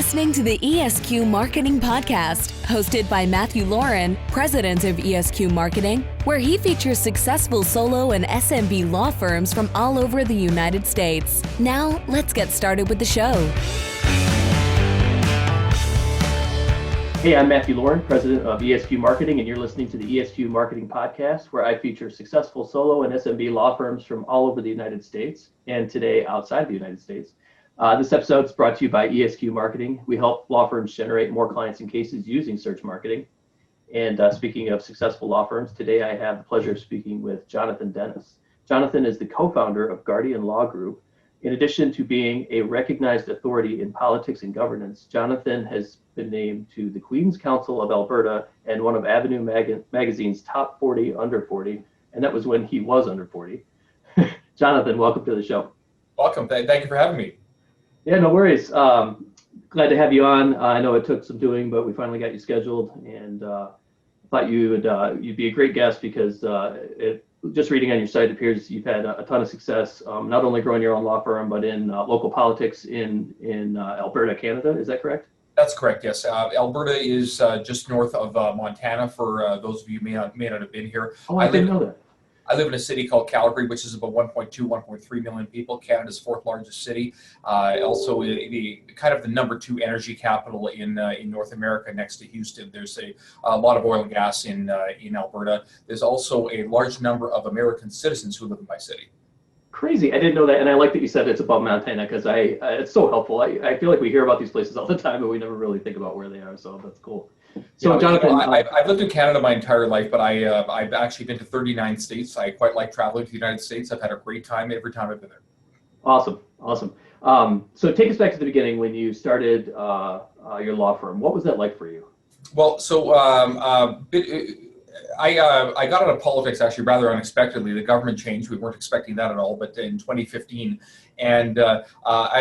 listening to the Esq.Marketing podcast, hosted by Matthew Lauren, president of Esq.Marketing, where he features successful solo and SMB law firms from all over the United States. Now, let's get started with the show. Hey, I'm Matthew Lauren, president of Esq.Marketing, and you're listening to the Esq.Marketing podcast, where I feature successful solo and SMB law firms from all over the United States, and today outside the United States. This episode is brought to you by Esq.Marketing. We help law firms generate more clients and cases using search marketing. And speaking of successful law firms, today I have the pleasure of speaking with Jonathan Denis. Jonathan is the co-founder of Guardian Law Group. In addition to being a recognized authority in politics and governance, Jonathan has been named to the Queen's Counsel of Alberta and one of Avenue Magazine's top 40 under 40, and that was when he was under 40. Jonathan, welcome to the show. Welcome. Thank you for having me. Yeah, no worries. Glad to have you on. I know it took some doing, but we finally got you scheduled, and thought you'd be a great guest because just reading on your site, it appears you've had a ton of success, not only growing your own law firm, but in local politics in Alberta, Canada. Is that correct? That's correct, yes. Alberta is just north of Montana, for those of you who may not have been here. Oh, I didn't know that. I live in a city called Calgary, which is about 1.2, 1.3 million people, Canada's fourth largest city. Also, kind of the number 2 energy capital in North America, next to Houston. There's a lot of oil and gas in Alberta. There's also a large number of American citizens who live in my city. Crazy. I didn't know that. And I like that you said it's above Montana, because it's so helpful. I feel like we hear about these places all the time, but we never really think about where they are. So that's cool. So, Jonathan, I've lived in Canada my entire life, but I've actually been to 39 states. I quite like traveling to the United States. I've had a great time every time I've been there. Awesome. So take us back to the beginning when you started your law firm. What was that like for you? Well, so I got out of politics actually rather unexpectedly. The government changed. We weren't expecting that at all, but in 2015. And I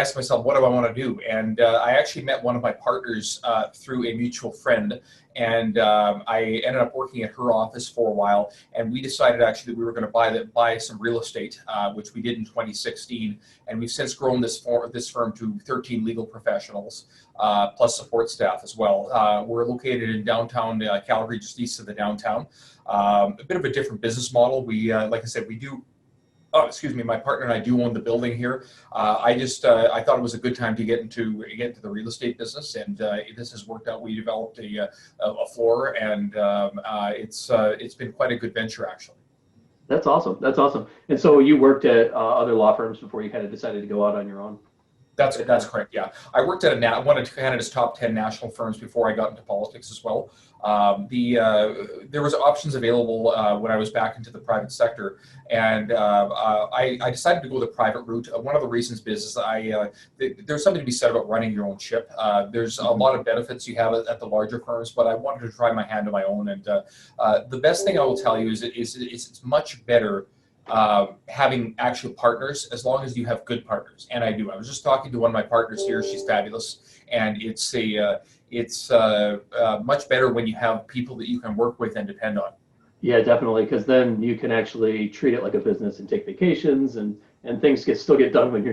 asked myself, what do I want to do? And I actually met one of my partners through a mutual friend. And I ended up working at her office for a while. And we decided actually that we were going to buy some real estate, which we did in 2016. And we've since grown this firm to 13 legal professionals, plus support staff as well. We're located in downtown Calgary, just east of the downtown. A bit of a different business model. We, like I said, we do. Oh, excuse me. My partner and I do own the building here. I thought it was a good time to get into the real estate business, and this has worked out. We developed a floor, and it's been quite a good venture actually. That's awesome. And so you worked at other law firms before you kind of decided to go out on your own. That's correct. Yeah, I worked at one of Canada's top 10 national firms before I got into politics as well. There was options available when I was back into the private sector, and I decided to go the private route. One of the reasons is there's something to be said about running your own ship. There's a lot of benefits you have at the larger firms, but I wanted to try my hand on my own. And the best thing I will tell you is it's much better having actual partners, as long as you have good partners. And I do. I was just talking to one of my partners here. She's fabulous, and it's much better when you have people that you can work with and depend on. Yeah, definitely, because then you can actually treat it like a business and take vacations, and things still get done when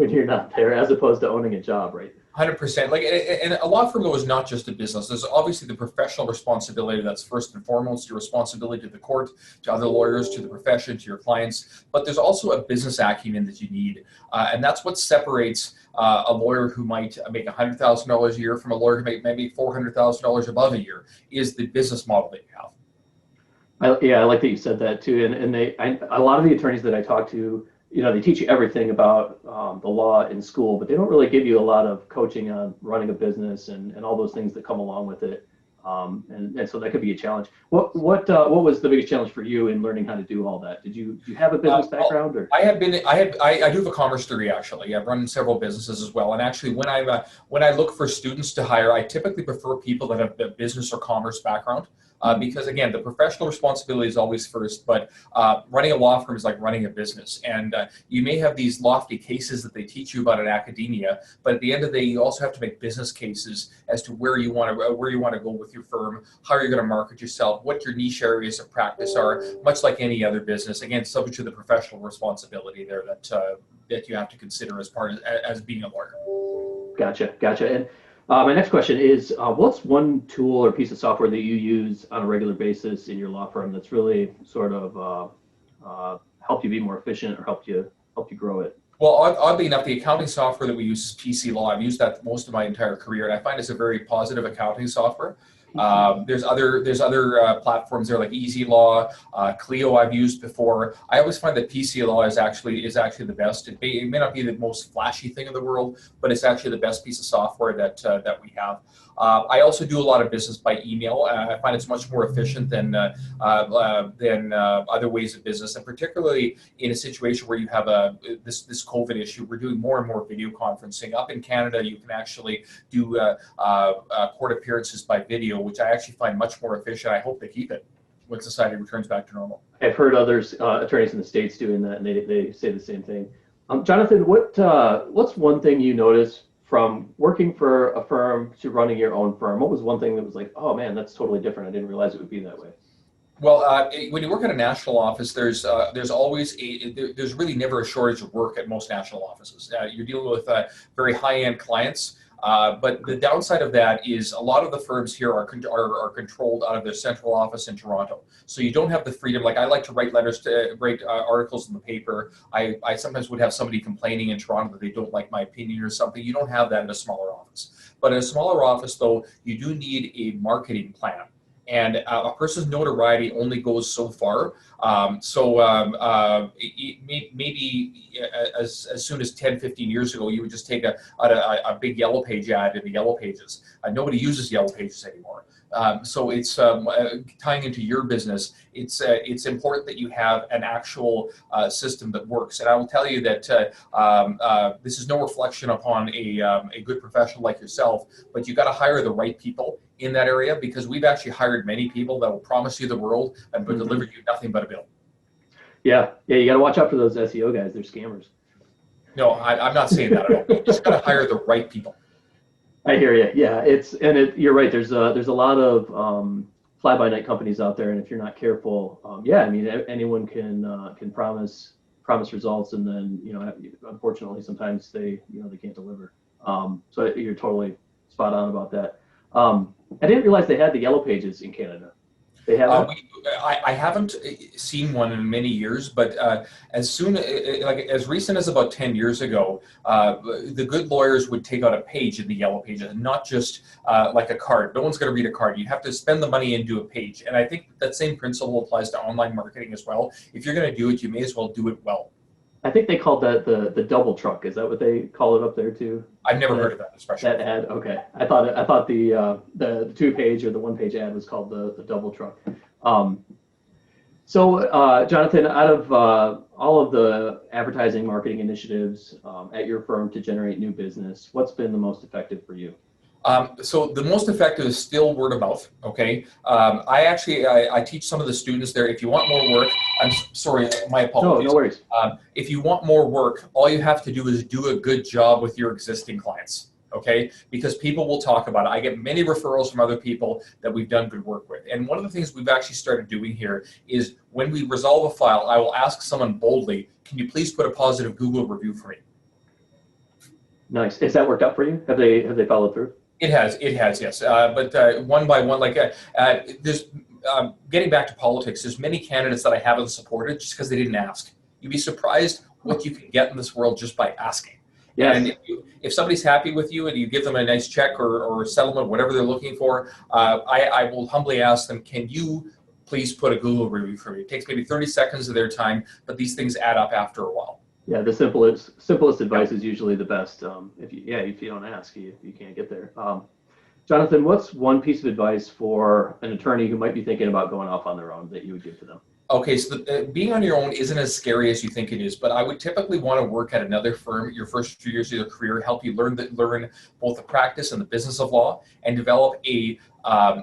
you're not there, as opposed to owning a job, right? 100%. And a law firm though is not just a business. There's obviously the professional responsibility that's first and foremost, your responsibility to the court, to other lawyers, to the profession, to your clients. But there's also a business acumen that you need, and that's what separates a lawyer who might make $100,000 a year from a lawyer who make maybe $400,000 above a year, is the business model that you have. I like that you said that too. And a lot of the attorneys that I talk to, they teach you everything about the law in school, but they don't really give you a lot of coaching on running a business and all those things that come along with it. And so that could be a challenge. What was the biggest challenge for you in learning how to do all that? Do you have a business background? Or? I do have a commerce degree actually. I've run several businesses as well. And actually, when I look for students to hire, I typically prefer people that have a business or commerce background. Because again, the professional responsibility is always first, but running a law firm is like running a business. And you may have these lofty cases that they teach you about in academia, but at the end of the day, you also have to make business cases as to where you want to go with your firm, how you're going to market yourself, what your niche areas of practice are, much like any other business. Again, subject to the professional responsibility there that you have to consider as being a lawyer. Gotcha. And My next question is, what's one tool or piece of software that you use on a regular basis in your law firm that's really sort of helped you be more efficient or helped you grow it? Well, oddly enough, the accounting software that we use is PC Law. I've used that most of my entire career, and I find it's a very positive accounting software. There's other platforms there like Easy Law, Clio I've used before. I always find that PC Law is actually the best. It may not be the most flashy thing in the world, but it's actually the best piece of software that we have. I also do a lot of business by email. I find it's much more efficient than other ways of business, and particularly in a situation where you have this COVID issue. We're doing more and more video conferencing. Up in Canada, you can actually do court appearances by video, which I actually find much more efficient. I hope they keep it when society returns back to normal. I've heard others, attorneys in the States doing that, and they say the same thing. Jonathan, what's one thing you notice from working for a firm to running your own firm? What was one thing that was like, oh man, that's totally different. I didn't realize it would be that way. Well, when you work at a national office, there's really never a shortage of work at most national offices. You're dealing with very high-end clients. But the downside of that is a lot of the firms here are controlled out of their central office in Toronto. So you don't have the freedom. Like I like to write articles in the paper. I sometimes would have somebody complaining in Toronto that they don't like my opinion or something. You don't have that in a smaller office. But in a smaller office, though, you do need a marketing plan. And a person's notoriety only goes so far. Maybe as soon as 10, 15 years ago, you would just take a big Yellow Page ad in the Yellow Pages. Nobody uses Yellow Pages anymore. So it's tying into your business. It's important that you have an actual system that works. And I will tell you that this is no reflection upon a good professional like yourself, but you got to hire the right people in that area, because we've actually hired many people that will promise you the world and will deliver you nothing but a bill. Yeah, you got to watch out for those SEO guys. They're scammers. No, I'm not saying that at all. You just got to hire the right people. I hear you. Yeah, you're right. There's a lot of fly-by-night companies out there, and if you're not careful, I mean, anyone can promise results, and then unfortunately sometimes they can't deliver. So you're totally spot on about that. I didn't realize they had the Yellow Pages in Canada. They have. I haven't seen one in many years, but as recent as about 10 years ago, the good lawyers would take out a page in the Yellow Pages, and not just like a card. No one's going to read a card. You have to spend the money and do a page. And I think that same principle applies to online marketing as well. If you're going to do it, you may as well do it well. I think they called that the double truck. Is that what they call it up there too? I've never heard of that expression. That ad. Okay, I thought the 2-page or the 1-page ad was called the double truck. So Jonathan, out of all of the advertising marketing initiatives at your firm to generate new business, what's been the most effective for you? So the most effective is still word of mouth. Okay. I teach some of the students there. If you want more work, I'm sorry, my apologies. No worries. If you want more work, all you have to do is do a good job with your existing clients. Okay, because people will talk about it. I get many referrals from other people that we've done good work with. And one of the things we've actually started doing here is when we resolve a file, I will ask someone boldly, can you please put a positive Google review for me? Nice. Has that worked out for you? Have they followed through? It has, yes. But one by one, there's getting back to politics, there's many candidates that I haven't supported just because they didn't ask. You'd be surprised what you can get in this world just by asking. Yes. And if somebody's happy with you and you give them a nice check or settlement, whatever they're looking for, I will humbly ask them, can you please put a Google review for me? It takes maybe 30 seconds of their time, but these things add up after a while. Yeah, the simplest advice is usually the best. If you don't ask, you can't get there. Jonathan, what's one piece of advice for an attorney who might be thinking about going off on their own that you would give to them? Okay, so being on your own isn't as scary as you think it is, but I would typically want to work at another firm your first few years of your career, help you learn both the practice and the business of law, and develop a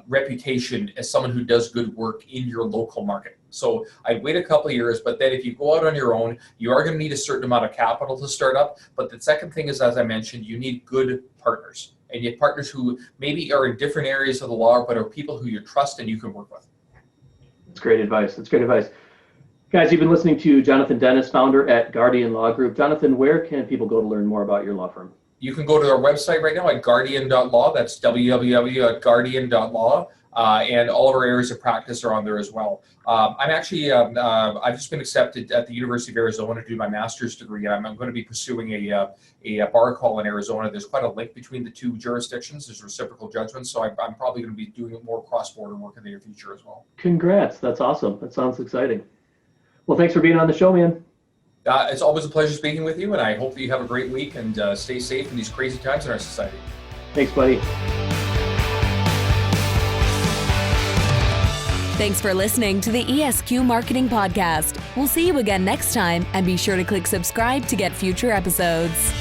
reputation as someone who does good work in your local market. So I'd wait a couple of years, but then if you go out on your own, you are going to need a certain amount of capital to start up. But the second thing is, as I mentioned, you need good partners. And you have partners who maybe are in different areas of the law, but are people who you trust and you can work with. That's great advice. Guys, you've been listening to Jonathan Denis, founder at Guardian Law Group. Jonathan, where can people go to learn more about your law firm? You can go to our website right now at guardian.law. That's www.guardian.law. And all of our areas of practice are on there as well. I'm actually, I've just been accepted at the University of Arizona to do my master's degree. I'm going to be pursuing a bar call in Arizona. There's quite a link between the two jurisdictions. There's reciprocal judgments. So I'm probably going to be doing more cross-border work in the near future as well. Congrats. That's awesome. That sounds exciting. Well, thanks for being on the show, man. It's always a pleasure speaking with you, and I hope that you have a great week and stay safe in these crazy times in our society. Thanks, buddy. Thanks for listening to the ESQ Marketing Podcast. We'll see you again next time, and be sure to click subscribe to get future episodes.